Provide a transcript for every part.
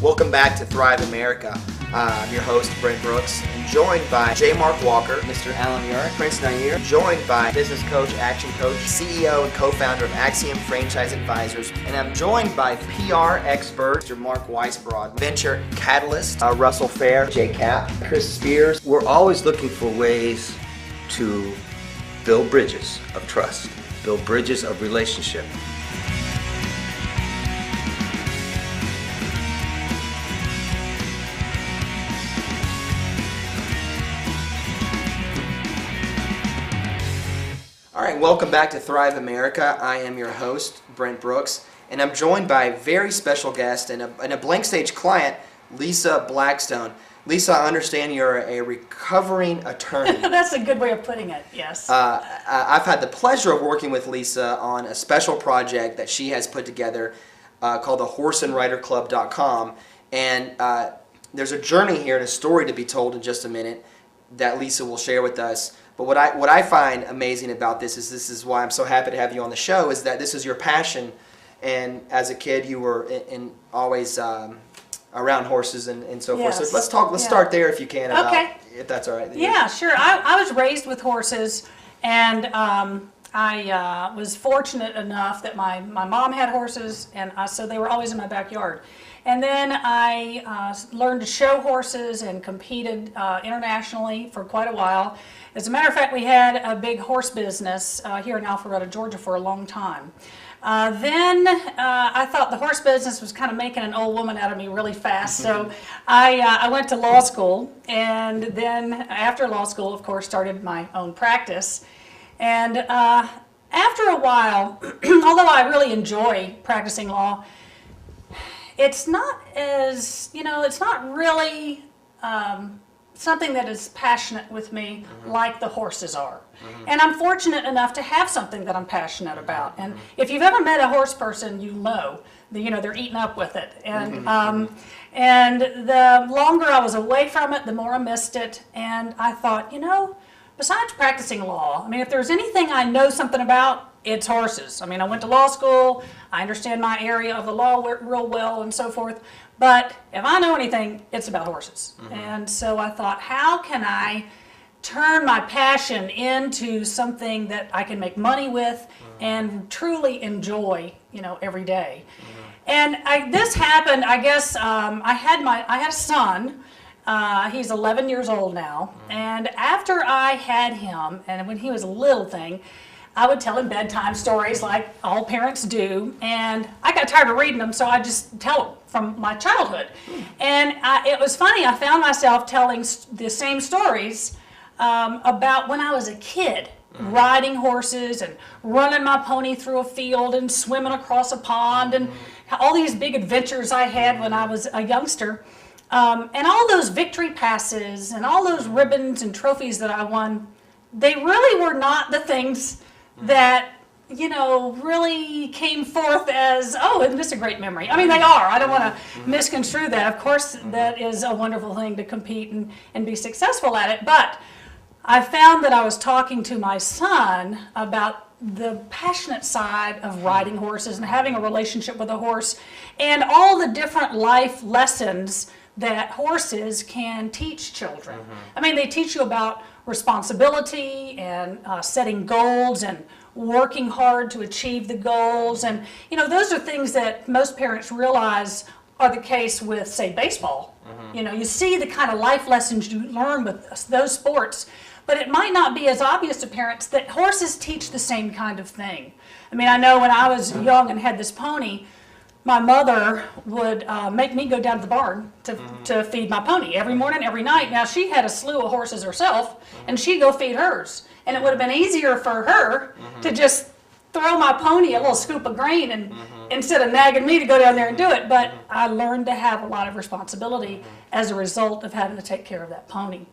Welcome back to Thrive America. I'm your host, Brent Brooks, and joined by J. Mark Walker, Mr. Alan Yard, Prince Nair, joined by business coach, action coach, CEO and co-founder of Axiom Franchise Advisors, and I'm joined by PR expert, Mr. Mark Weisbrod, venture catalyst, Russell Fair, J. Cap, Chris Spears. We're always looking for ways to build bridges of trust, build bridges of relationship. All right, welcome back to Thrive America. I am your host, Brent Brooks, and I'm joined by a very special guest and a Blank Stage client, Lisa Blackstone. Lisa, I understand you're a recovering attorney. That's a good way of putting it, yes. I've had the pleasure of working with Lisa on a special project that she has put together called the horseandriderclub.com, and there's a journey here and a story to be told in just a minute that Lisa will share with us. But what I find amazing about this is why I'm so happy to have you on the show, is that this is your passion, and as a kid you were always around horses and so forth. Yes. So let's start there if you can, if that's all right. Yeah, sure. I was raised with horses, and I was fortunate enough that my mom had horses, and so they were always in my backyard. And then I learned to show horses and competed internationally for quite a while. As a matter of fact, we had a big horse business here in Alpharetta, Georgia for a long time. Then I thought the horse business was kind of making an old woman out of me really fast, so I went to law school, and then after law school, of course, started my own practice. And after a while, although I really enjoy practicing law, it's not as, it's not really something that is passionate with me like the horses are. And I'm fortunate enough to have something that I'm passionate about. And if you've ever met a horse person, you know, they're eaten up with it. And and the longer I was away from it, the more I missed it. And I thought, besides practicing law, if there's anything I know something about, it's horses. I went to law school, I understand my area of the law real well and so forth, but if I know anything, it's about horses. And so I thought, how can I turn my passion into something that I can make money with and truly enjoy, every day. And this happened, I guess, I had a son. He's 11 years old now, and after I had him, and when he was a little thing, I would tell him bedtime stories like all parents do, and I got tired of reading them, so I just tell them from my childhood. And it was funny, I found myself telling the same stories about when I was a kid, riding horses and running my pony through a field and swimming across a pond, and all these big adventures I had when I was a youngster. And all those victory passes and all those ribbons and trophies that I won, they really were not the things that, really came forth as, oh, isn't this a great memory? They are. I don't want to misconstrue that. Of course, that is a wonderful thing to compete and be successful at it. But I found that I was talking to my son about the passionate side of riding horses and having a relationship with a horse and all the different life lessons that horses can teach children. They teach you about responsibility and setting goals and working hard to achieve the goals. And, those are things that most parents realize are the case with, say, baseball. You see the kind of life lessons you learn with those sports, but it might not be as obvious to parents that horses teach the same kind of thing. I know when I was young and had this pony, my mother would make me go down to the barn to feed my pony every morning, every night. Now, she had a slew of horses herself, and she'd go feed hers. And it would have been easier for her to just throw my pony a little scoop of grain and instead of nagging me to go down there and do it. But I learned to have a lot of responsibility as a result of having to take care of that pony.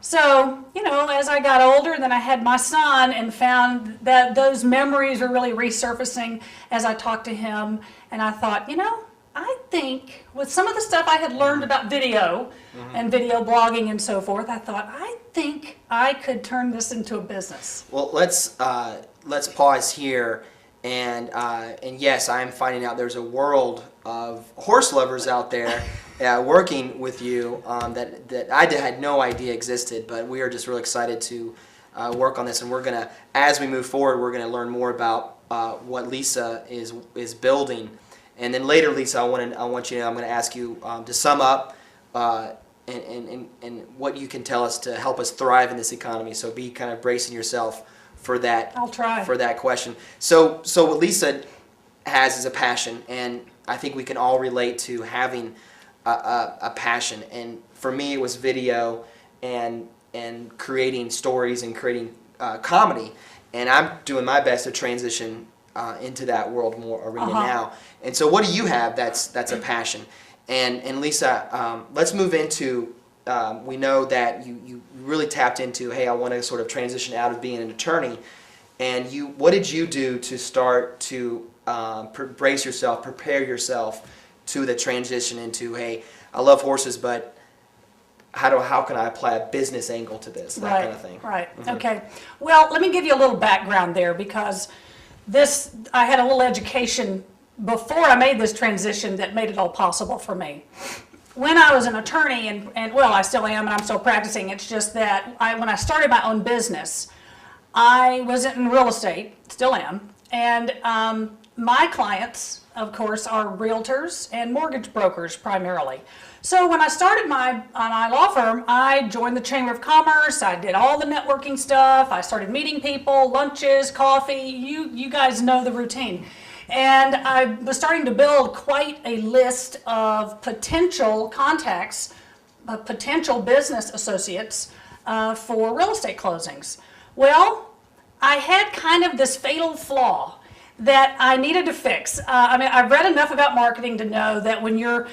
So, as I got older, then I had my son and found that those memories were really resurfacing as I talked to him. And I thought, I think with some of the stuff I had learned about video and video blogging and so forth, I thought, I think I could turn this into a business. Well, let's pause here, and yes, I am finding out there's a world of horse lovers out there working with you that I had no idea existed, but we are just really excited to work on this, and we're gonna, as we move forward, we're gonna learn more about what Lisa is building, and then later, Lisa, I want you to, I'm gonna ask you to sum up and what you can tell us to help us thrive in this economy. So be kind of bracing yourself for that. I'll try. For that question. So what Lisa has is a passion, and I think we can all relate to having a passion. And for me, it was video and creating stories and creating comedy. And I'm doing my best to transition into that world more arena now. And so, what do you have that's a passion? And Lisa, let's move into. We know that you really tapped into, hey, I want to sort of transition out of being an attorney. And what did you do to start to brace yourself, prepare yourself to the transition into, hey, I love horses, but how can I apply a business angle to this, that kind of thing? Right. Mm-hmm. Okay. Well, let me give you a little background there, because I had a little education before I made this transition that made it all possible for me. When I was an attorney, and well, I still am, and I'm still practicing, it's just that when I started my own business, I was in real estate, still am, and my clients, of course, are realtors and mortgage brokers primarily. So when I started my law firm, I joined the Chamber of Commerce. I did all the networking stuff. I started meeting people, lunches, coffee. You guys know the routine. And I was starting to build quite a list of potential contacts, potential business associates for real estate closings. Well, I had kind of this fatal flaw that I needed to fix. I mean, I've read enough about marketing to know that when you're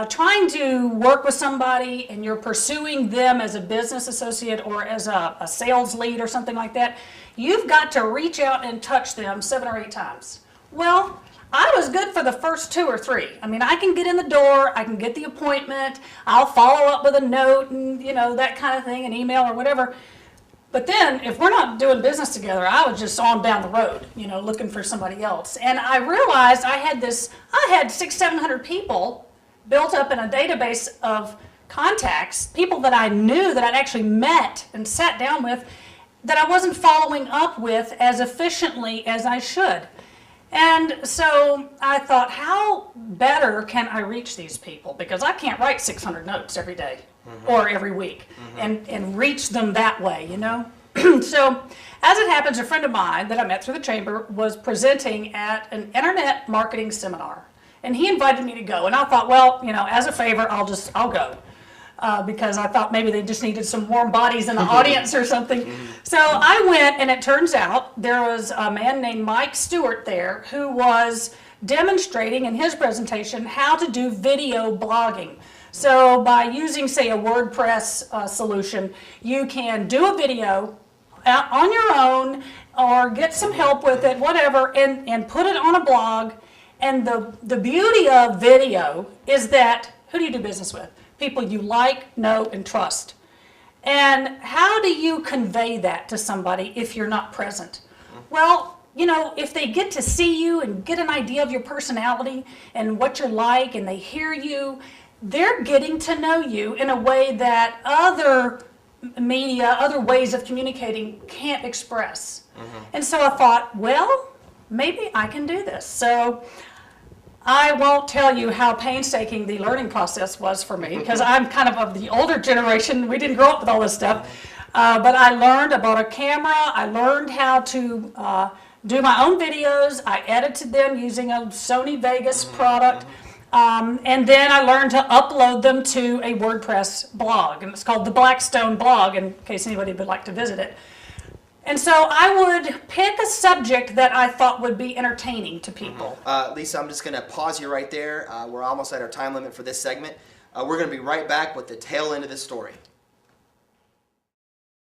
trying to work with somebody and you're pursuing them as a business associate or as a sales lead or something like that, you've got to reach out and touch them 7 or 8 times. Well, I was good for the first 2 or 3. I mean, I can get in the door, I can get the appointment, I'll follow up with a note and, that kind of thing, an email or whatever. But then, if we're not doing business together, I was just on down the road, looking for somebody else. And I realized I had 600-700 people built up in a database of contacts, people that I knew that I'd actually met and sat down with, that I wasn't following up with as efficiently as I should. And so I thought, how better can I reach these people? Because I can't write 600 notes every day or every week and reach them that way, So as it happens, a friend of mine that I met through the chamber was presenting at an internet marketing seminar. And he invited me to go. And I thought, well, as a favor, I'll go. Because I thought maybe they just needed some warm bodies in the audience or something. So I went, and it turns out there was a man named Mike Stewart there who was demonstrating in his presentation how to do video blogging. So by using, say, a WordPress solution, you can do a video on your own or get some help with it, whatever, and put it on a blog. And the beauty of video is that, who do you do business with? People you like, know, and trust. And how do you convey that to somebody if you're not present? Well, if they get to see you and get an idea of your personality and what you're like, and they hear you, they're getting to know you in a way that other media, other ways of communicating can't express. And so I thought, well, maybe I can do this. So I won't tell you how painstaking the learning process was for me, because I'm kind of the older generation. We didn't grow up with all this stuff. But I learned about a camera. I learned how to do my own videos. I edited them using a Sony Vegas product. And then I learned to upload them to a WordPress blog. And it's called the Blackstone blog, in case anybody would like to visit it. And so I would pick a subject that I thought would be entertaining to people. Lisa, I'm just going to pause you right there. We're almost at our time limit for this segment. We're going to be right back with the tail end of this story.